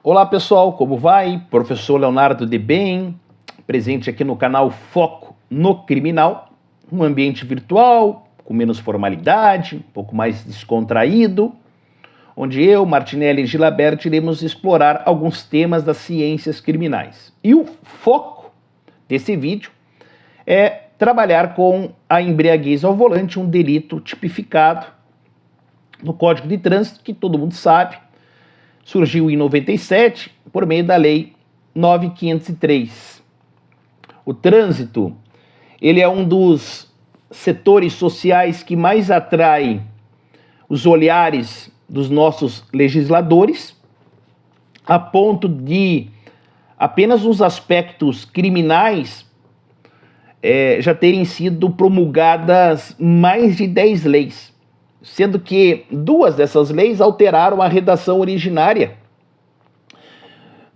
Olá pessoal, como vai? Professor Leonardo de Bem, presente aqui no canal Foco no Criminal, um ambiente virtual, com menos formalidade, um pouco mais descontraído, onde eu, Martinelli e Gilabert iremos explorar alguns temas das ciências criminais. E o foco desse vídeo é trabalhar com a embriaguez ao volante, um delito tipificado no Código de Trânsito, que todo mundo sabe, surgiu em 97 por meio da Lei 9.503. O trânsito, ele é um dos setores sociais que mais atrai os olhares dos nossos legisladores, a ponto de apenas os aspectos criminais já terem sido promulgadas mais de 10 leis, sendo que 2 dessas leis alteraram a redação originária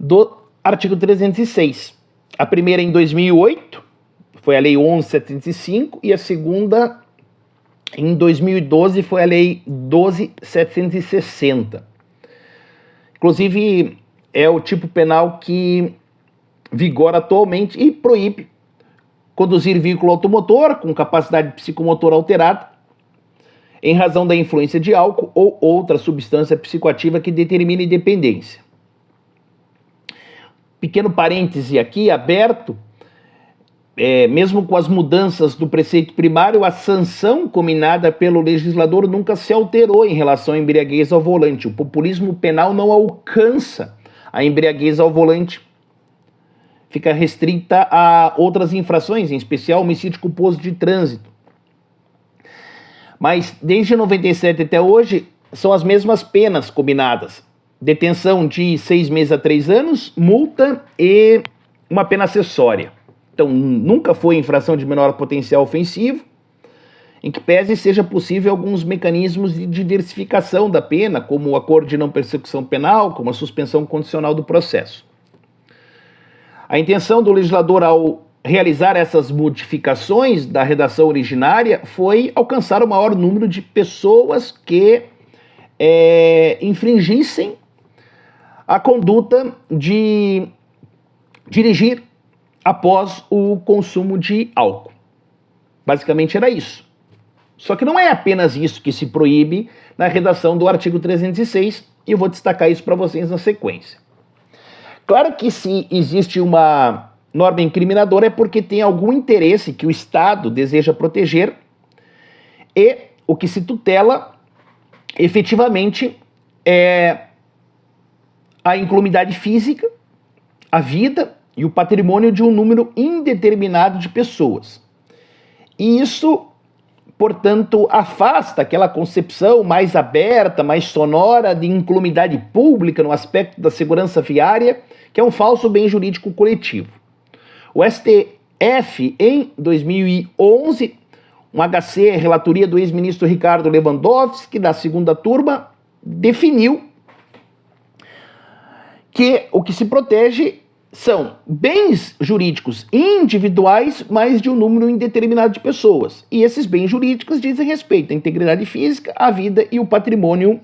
do artigo 306. A primeira em 2008, foi a Lei 11.705, e a segunda em 2012 foi a Lei 12.760. Inclusive, é o tipo penal que vigora atualmente e proíbe conduzir veículo automotor com capacidade psicomotora alterada em razão da influência de álcool ou outra substância psicoativa que determine dependência. Pequeno parêntese aqui aberto, mesmo com as mudanças do preceito primário, a sanção combinada pelo legislador nunca se alterou em relação à embriaguez ao volante. O populismo penal não alcança a embriaguez ao volante. Fica restrita a outras infrações, em especial homicídio culposo de trânsito. Mas desde 97 até hoje são as mesmas penas combinadas. Detenção de 6 meses a 3 anos, multa e uma pena acessória. Então nunca foi infração de menor potencial ofensivo, em que pese seja possível alguns mecanismos de diversificação da pena, como o acordo de não persecução penal, como a suspensão condicional do processo. A intenção do legislador ao realizar essas modificações da redação originária foi alcançar o maior número de pessoas que infringissem a conduta de dirigir após o consumo de álcool. Basicamente era isso. Só que não é apenas isso que se proíbe na redação do artigo 306, e eu vou destacar isso para vocês na sequência. Claro que se existe uma norma incriminadora é porque tem algum interesse que o Estado deseja proteger, e o que se tutela efetivamente é a incolumidade física, a vida e o patrimônio de um número indeterminado de pessoas. E isso, portanto, afasta aquela concepção mais aberta, mais sonora de incolumidade pública no aspecto da segurança viária, que é um falso bem jurídico coletivo. O STF, em 2011, um HC, relatoria do ex-ministro Ricardo Lewandowski, da segunda turma, definiu que o que se protege são bens jurídicos individuais, mas de um número indeterminado de pessoas. E esses bens jurídicos dizem respeito à integridade física, à vida e o patrimônio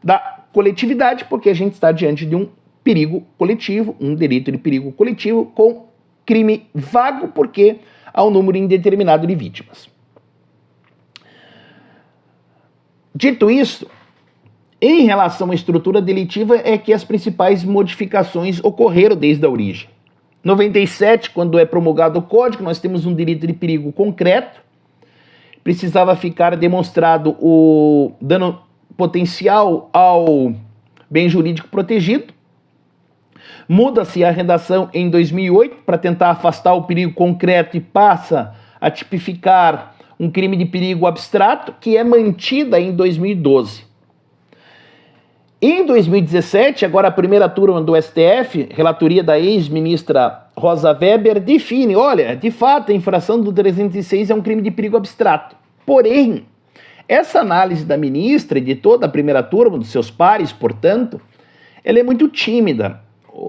da coletividade, porque a gente está diante de um perigo coletivo, um delito de perigo coletivo com crime vago, porque há um número indeterminado de vítimas. Dito isso, em relação à estrutura delitiva é que as principais modificações ocorreram desde a origem. Em 97, quando é promulgado o Código, nós temos um delito de perigo concreto. Precisava ficar demonstrado o dano potencial ao bem jurídico protegido. Muda-se a redação em 2008 para tentar afastar o perigo concreto e passa a tipificar um crime de perigo abstrato, que é mantida em 2012. Em 2017, agora a primeira turma do STF, relatoria da ex-ministra Rosa Weber, define, olha, de fato a infração do 306 é um crime de perigo abstrato. Porém, essa análise da ministra e de toda a primeira turma, dos seus pares, portanto, ela é muito tímida.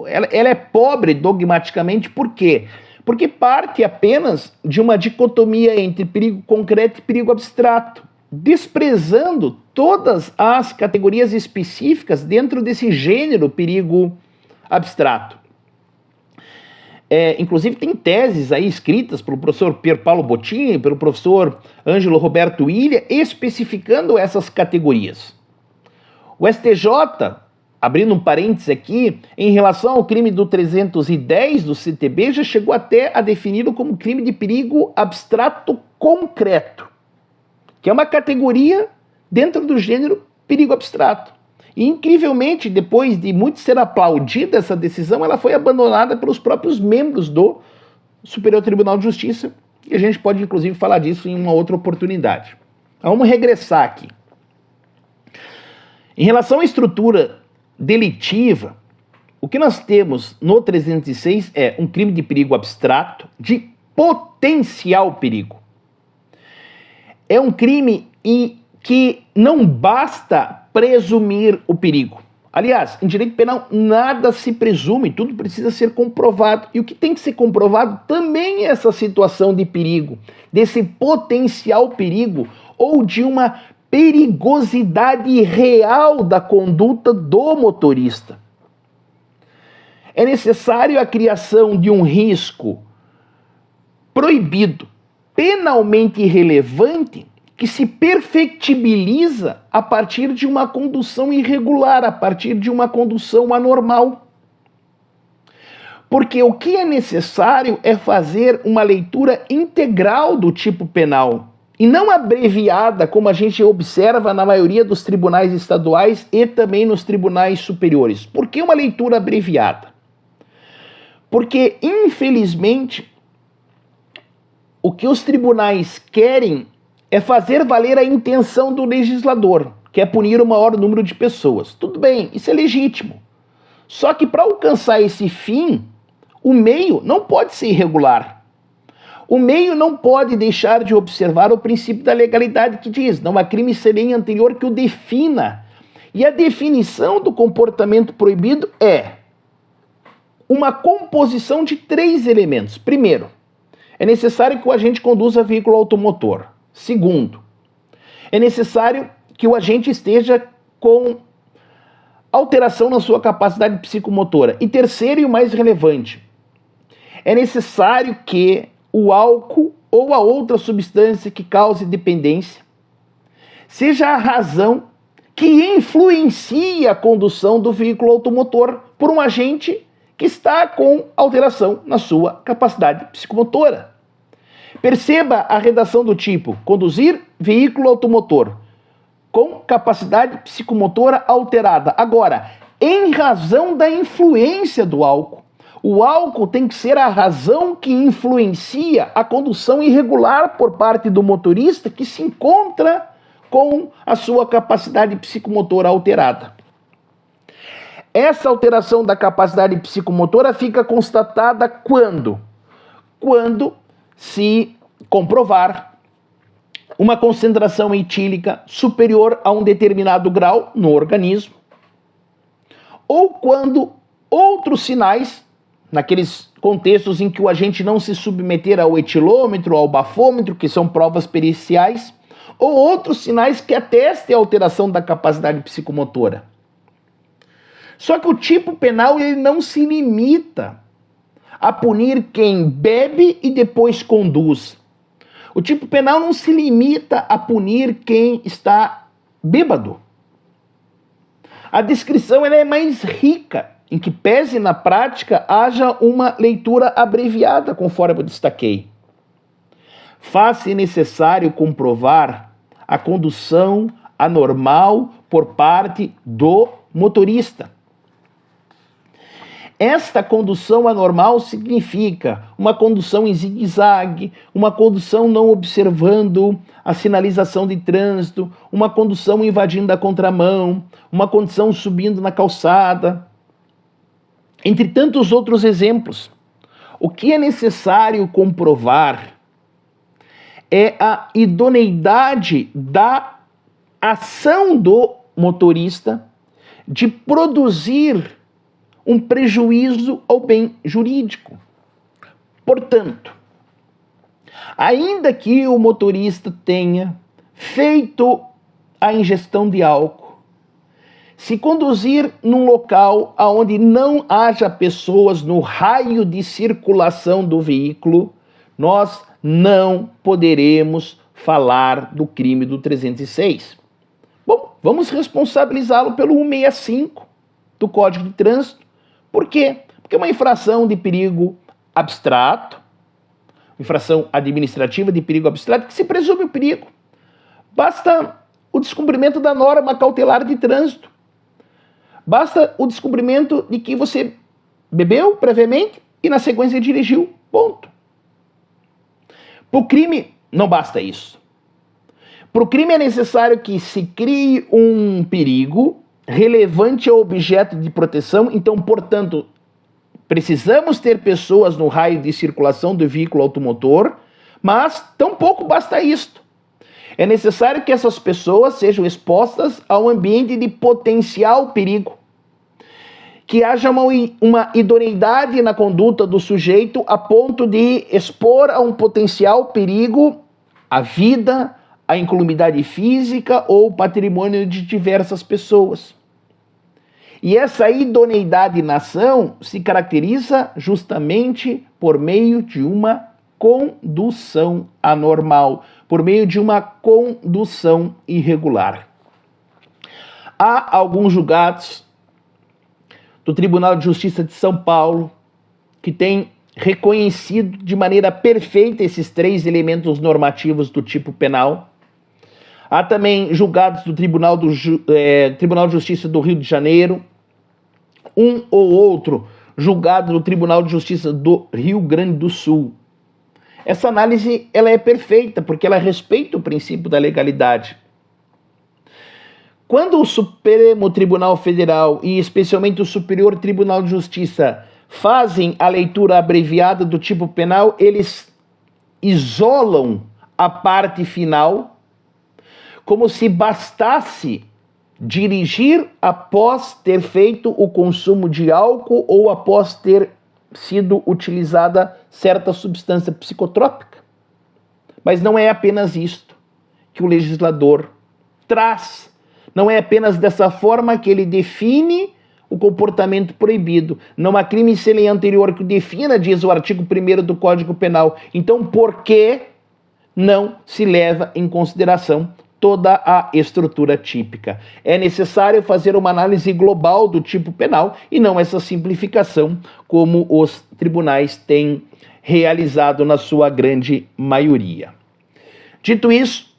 Ela é pobre dogmaticamente, por quê? Porque parte apenas de uma dicotomia entre perigo concreto e perigo abstrato. desprezando todas as categorias específicas dentro desse gênero perigo abstrato. Inclusive tem teses aí escritas pelo professor Pier Paolo Bottini, pelo professor Ângelo Roberto Ilha, especificando essas categorias. O STJ, abrindo um parênteses aqui, em relação ao crime do 310 do CTB, já chegou até a defini-lo como crime de perigo abstrato concreto, que é uma categoria dentro do gênero perigo abstrato. E, incrivelmente, depois de muito ser aplaudida essa decisão, ela foi abandonada pelos próprios membros do Superior Tribunal de Justiça, e a gente pode, inclusive, falar disso em uma outra oportunidade. Então, vamos regressar aqui. Em relação à estrutura delitiva, o que nós temos no 306 é um crime de perigo abstrato de potencial perigo. É um crime em que não basta presumir o perigo. Aliás, em direito penal, nada se presume, tudo precisa ser comprovado. E o que tem que ser comprovado também é essa situação de perigo, desse potencial perigo ou de uma perigosidade real da conduta do motorista. É necessário a criação de um risco proibido, penalmente irrelevante, que se perfectibiliza a partir de uma condução irregular, a partir de uma condução anormal. Porque o que é necessário é fazer uma leitura integral do tipo penal, e não abreviada, como a gente observa na maioria dos tribunais estaduais e também nos tribunais superiores. Por que uma leitura abreviada? Porque, infelizmente, o que os tribunais querem é fazer valer a intenção do legislador, que é punir o maior número de pessoas. Tudo bem, isso é legítimo. Só que para alcançar esse fim, o meio não pode ser irregular. O meio não pode deixar de observar o princípio da legalidade que diz: não há crime sem lei anterior que o defina. E a definição do comportamento proibido é uma composição de 3 elementos. Primeiro, é necessário que o agente conduza veículo automotor. Segundo, é necessário que o agente esteja com alteração na sua capacidade psicomotora. E terceiro, e o mais relevante, é necessário que o álcool ou a outra substância que cause dependência seja a razão que influencia a condução do veículo automotor por um agente que está com alteração na sua capacidade psicomotora. Perceba a redação do tipo: conduzir veículo automotor com capacidade psicomotora alterada. Agora, em razão da influência do álcool. O álcool tem que ser a razão que influencia a condução irregular por parte do motorista que se encontra com a sua capacidade psicomotora alterada. Essa alteração da capacidade psicomotora fica constatada quando? Quando se comprovar uma concentração etílica superior a um determinado grau no organismo, ou quando outros sinais, naqueles contextos em que o agente não se submeter ao etilômetro, ao bafômetro, que são provas periciais, ou outros sinais que atestem a alteração da capacidade psicomotora. Só que o tipo penal ele não se limita a punir quem bebe e depois conduz. O tipo penal não se limita a punir quem está bêbado. A descrição ela é mais rica, em que pese na prática haja uma leitura abreviada, conforme eu destaquei. Faz-se necessário comprovar a condução anormal por parte do motorista. Esta condução anormal significa uma condução em zigue-zague, uma condução não observando a sinalização de trânsito, uma condução invadindo a contramão, uma condução subindo na calçada, entre tantos outros exemplos. O que é necessário comprovar é a idoneidade da ação do motorista de produzir um prejuízo ao bem jurídico. Portanto, ainda que o motorista tenha feito a ingestão de álcool, se conduzir num local onde não haja pessoas no raio de circulação do veículo, nós não poderemos falar do crime do 306. Bom, vamos responsabilizá-lo pelo 165 do Código de Trânsito. Por quê? Porque é uma infração de perigo abstrato, infração administrativa de perigo abstrato, que se presume o perigo. Basta o descumprimento da norma cautelar de trânsito. Basta o descumprimento de que você bebeu previamente e na sequência dirigiu. Ponto. Para o crime, não basta isso. Para o crime é necessário que se crie um perigo relevante ao objeto de proteção. Então, portanto, precisamos ter pessoas no raio de circulação do veículo automotor, mas tampouco basta isto. É necessário que essas pessoas sejam expostas a um ambiente de potencial perigo, que haja uma idoneidade na conduta do sujeito a ponto de expor a um potencial perigo a vida, a incolumidade física ou patrimônio de diversas pessoas. E essa idoneidade na ação se caracteriza justamente por meio de uma condução anormal, por meio de uma condução irregular. Há alguns julgados do Tribunal de Justiça de São Paulo que têm reconhecido de maneira perfeita esses três elementos normativos do tipo penal. Há também julgados do Tribunal de Justiça do Rio de Janeiro, um ou outro julgado do Tribunal de Justiça do Rio Grande do Sul. Essa análise ela é perfeita porque ela respeita o princípio da legalidade. Quando o Supremo Tribunal Federal e especialmente o Superior Tribunal de Justiça fazem a leitura abreviada do tipo penal, eles isolam a parte final como se bastasse dirigir após ter feito o consumo de álcool ou após ter sido utilizada certa substância psicotrópica. Mas não é apenas isto que o legislador traz. Não é apenas dessa forma que ele define o comportamento proibido. Não há crime sem lei anterior que o defina, diz o artigo 1º do Código Penal. Então, por que não se leva em consideração toda a estrutura típica? É necessário fazer uma análise global do tipo penal e não essa simplificação como os tribunais têm realizado na sua grande maioria. Dito isso,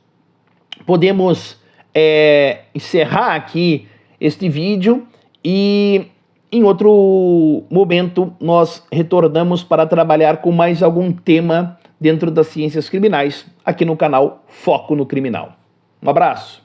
podemos encerrar aqui este vídeo e em outro momento nós retornamos para trabalhar com mais algum tema dentro das ciências criminais aqui no canal Foco no Criminal. Um abraço.